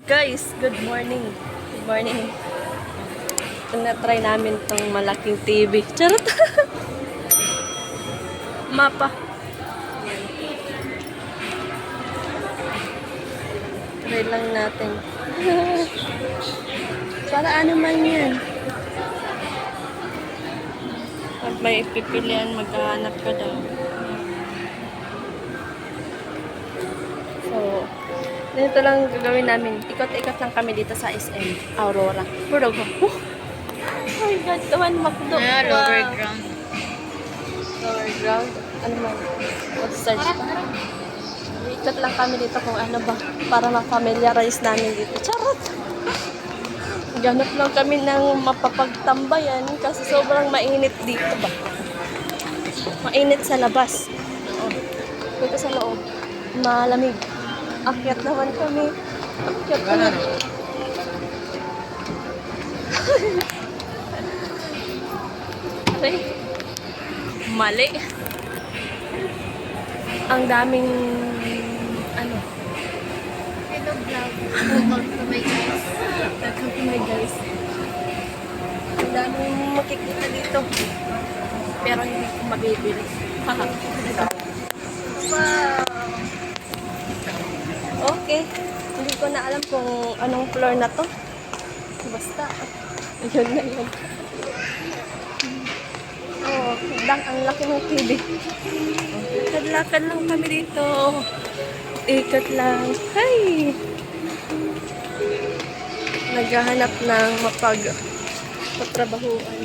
Guys, good morning. Good morning. Na-try namin tong malaking TV. Charot. Mapa. Try lang natin. Para ano man yan. Pag may ipipilian, maghahanap ka daw. So, ganito lang gagawin namin. Ikot-ikot lang kami dito sa SM Aurora. Puro ko. Oh my God, taman makdo. Lower ground. Lower ground. Ano man? Mag-search pa. Ikot lang kami dito kung ano ba. Para ma-familiarize namin dito. Charot! Ganap lang kami ng mapapagtambayan kasi sobrang mainit dito ba. Mainit sa labas. Oh. Dito sa loob. Malamig. Akyat naman kami. Akyat kami. Ay, mali. Ang daming ano. Hello vlog. Welcome to my guys. Welcome to my guys. Ang daming makikita dito. Pero hindi ko mabibili. Haha. Wow. Okay. Hindi ko na alam kung anong floor na to. Basta. Ayun na yun. Oh, ang laki ng TV. Lakad-lakad lang kami dito. Ikot lang. Hi! Naghahanap ng patrabahuan.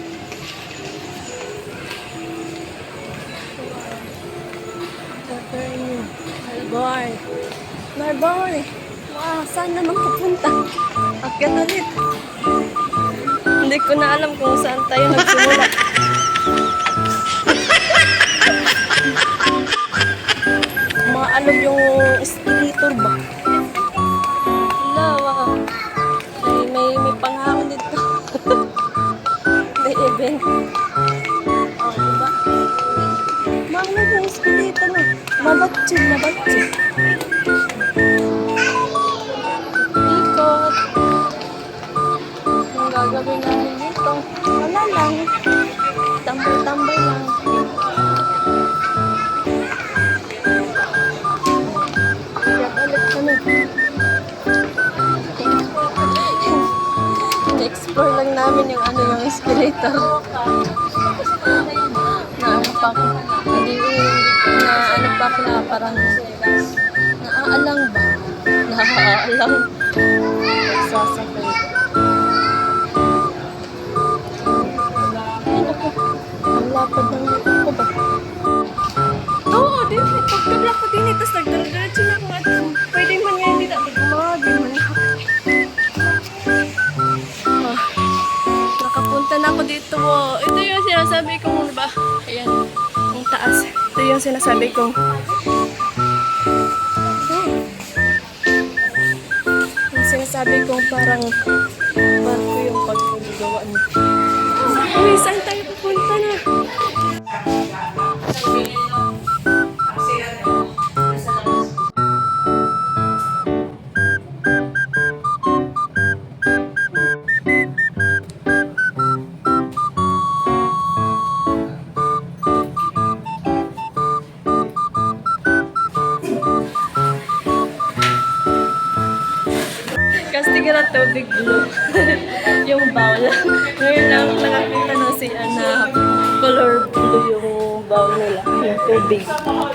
Marborn. Marborn. Wow, saan naman pupunta? Akyat ulit. Hindi ko na alam kung saan tayo nagsimula. Maalog yung escalator ba? Hello, wow. May panghahon dito. May event. Oh, diba? Maalog yung escalator no. Mabatsi. Ikot. Ang gagawin namin dito. Wala lang. Tambay-tambay lang. I-explore lang namin yung yung escalator. Na ano pa ako. Hindi na ano pa ako na parang naaalang ba? Naaalang. Nagsasakay. Ay naku. Ang lapad ng nito ko ba? Oo, din. Pagkabla ko din. Tapos nagdara-diretso na ako at pwede man nga hindi natin gumagin man ako. Nakapunta na ako dito. Ito yung sinasabi kong, ba? Ayan, ang taas. Ito yung sinasabi kong, yung sinasabi kong parang barko yung pagkagawa niya. Uy, saan tayo pupunta na? Kastigara tubig blue. Yung bowl. Ngayon lang nakakita na si Ana. Color blue yung bowl nila. Yung tubig.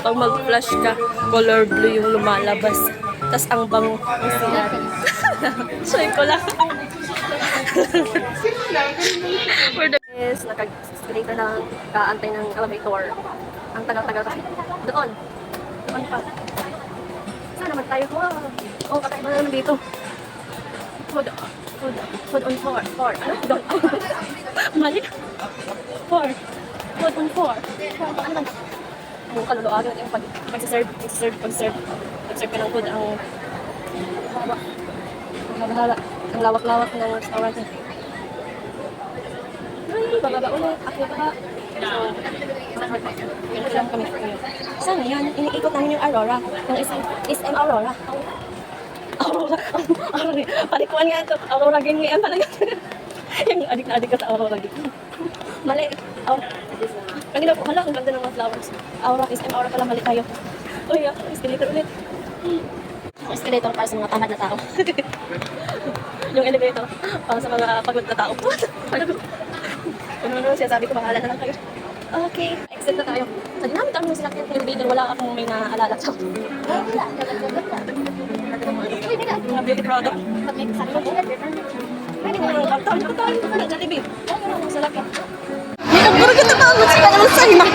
Pag mag-flash ka, color blue yung lumalabas. Tapos ang bango ng siya. Shoy ko lang. For the is, nakag-straight na lang kaantay ng elevator. Ang tagal-tagal kasi. Doon pa. Saan naman tayo? Oh, kakaiba na naman dito. Food on four. Ano? Doon. Mali. Food on four. Ano man? Ang kaluluagan yung pag-serve. Pag-serve ka ng food ang bahala. Ang lawak-lawak ng restaurant. Ay, bababa ulit. Akyo pa. So, ganito lang kami for you. Saan yan? Iniikot namin yung Aurora. Yung SM Aurora. Aurora. Palikuan nga ito. Aurora game ngayon pala yun. Yung adik na adik ka sa Aurora game. Mali. Kanina po, hala, ang ganda ng mga flowers. Aura, SM Aura pala, mali tayo. Uy, escalator ulit. Escalator para sa mga tamad na tao. Yung elevator para sa mga pagod na tao. Ano siya, sabi ko, mahala na lang kayo. Okay, exit na tayo. Sa dinamit ang mga sinakyan ng elevator, wala akong may naalala. So, mga beauty product. Pwede mo yung kaptaw. Kaptaw ka na, Jollibee. Sa laki. Puro kita ba? Magsika naman sa hima.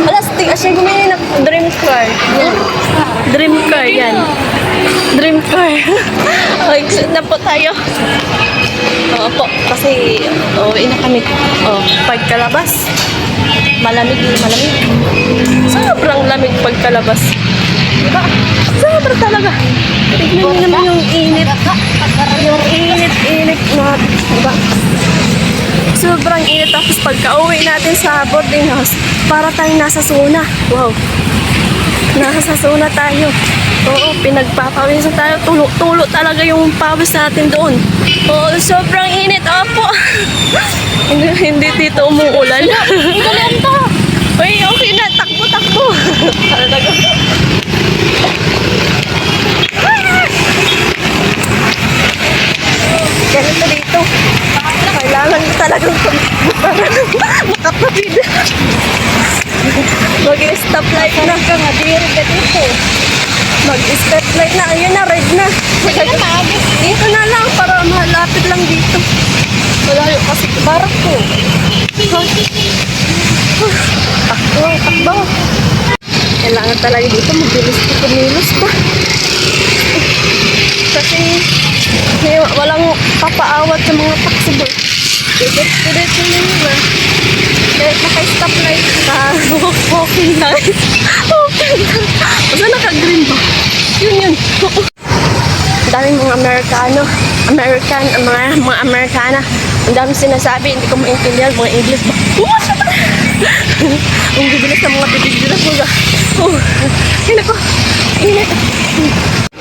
Wala, sting. Asya gumayin na dream car. Dream car, yan. Dream car. Exit na po tayo. Oo po, kasi uwi na kami. Pagkalabas, malamig. Sobrang lamig pagkalabas. Diba? Sobrang talaga. Tignan niyo naman yung init. Yung init na, diba? Sobrang init. Tapos pagka-uwi natin sa boarding house, para tayong nasa sauna. Wow. Nasa sauna tayo. Oo, pinagpapawisan tayo. Tulo talaga yung pawis natin doon. Oo, sobrang init. Opo. Hindi dito umuulan. Igalan to. Uy, okay na. Takbo. Talaga. Ganito dito. Kailangan talagang makapagid. Mag-stop light na. Mag-stop light na. Ayun na, red na. Dito na lang para malapit lang dito. Malayo kasi barak ko. Takbo. Kailangan talaga dito kumilos pa. Kasi walang papaawat sa mga taxi. Pidit nila. Kahit naka-stop light ka, walking light. Basta naka-green ba? Yun. Ang daming mga American, mga Amerikana. Ang daming sinasabi, hindi ko maintindihan, mga English ba? Ang bibilis ng mga bibig-bilis mo ba? Ay, nako. Init.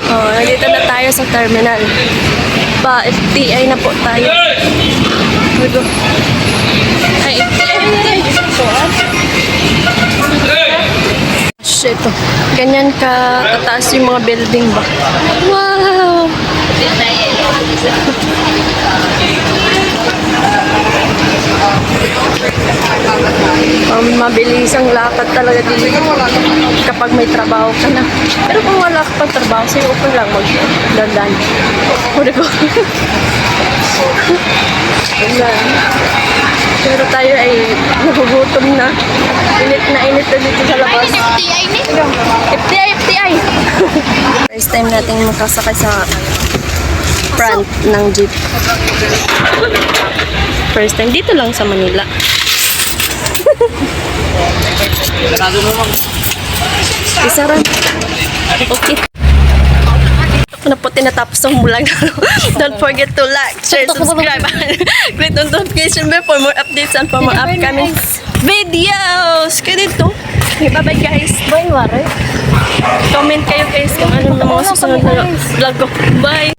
Nandito na tayo sa terminal. FTI na po tayo. Ay, FTI. Shit. Ganyan ka tataas yung mga building ba? Wow! Mabilis ang lakad talaga dito kapag may trabaho ka na. Pero kung wala ka pang trabaho, sino ko lang magdandan. Huli ko. Pero tayo ay nagugutom na. Init na dito sa labas. FTI! First time natin makasakay sa front ng jeep. First time dito lang sa Manila. Isaran. Okay. Na po tinatapos ang vlog. Don't forget to like, share, subscribe, click on notification bell for more updates and for more upcoming videos. Kaya dito. Bye-bye guys. Bye, Mare. Comment kayo guys kung ano na mga susunod na vlog ko. Bye.